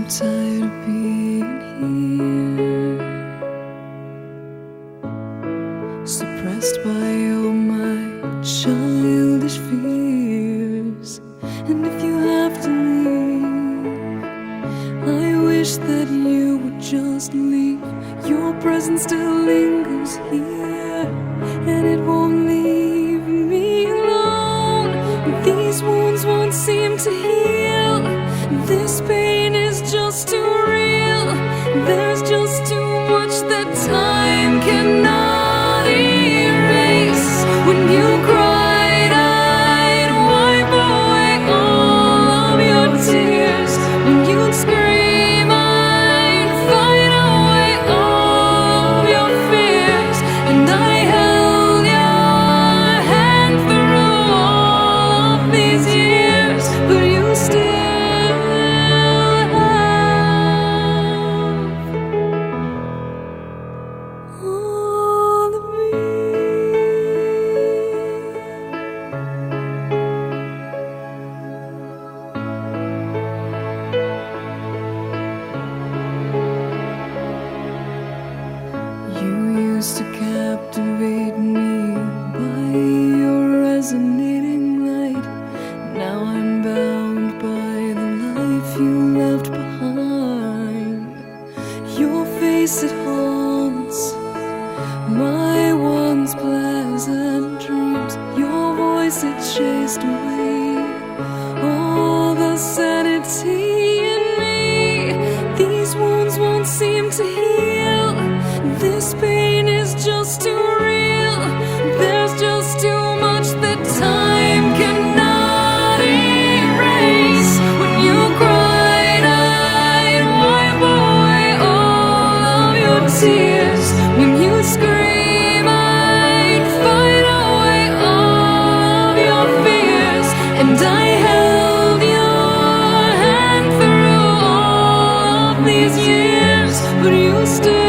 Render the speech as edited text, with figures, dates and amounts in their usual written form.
tired of being here, suppressed by all my childish fears. And if you have to leave, I wish that you would just leave. Your presence still lingers here, and it won't leave me alone. These wounds won't seem to heal. This pain is just too real. There's just too much that time cannot erase. When you cried, I'd wipe away all of your tears. When you'd scream, I'd fight away all of your fears. And I held your hand through all of these years, but you still all of me. You used to captivate me by your resonating light. Now I'm bound by the life you left behind. Your face, it haunts my once pleasant dreams. Your voice, it chased away all the sanity in me. These wounds won't seem to heal. This pain is just too real. There's just too much that time cannot erase. When you cried, I'd wipe away all of your tears. When you scream, I'd fight away all of your fears. And I held your hand through all of these years, but you still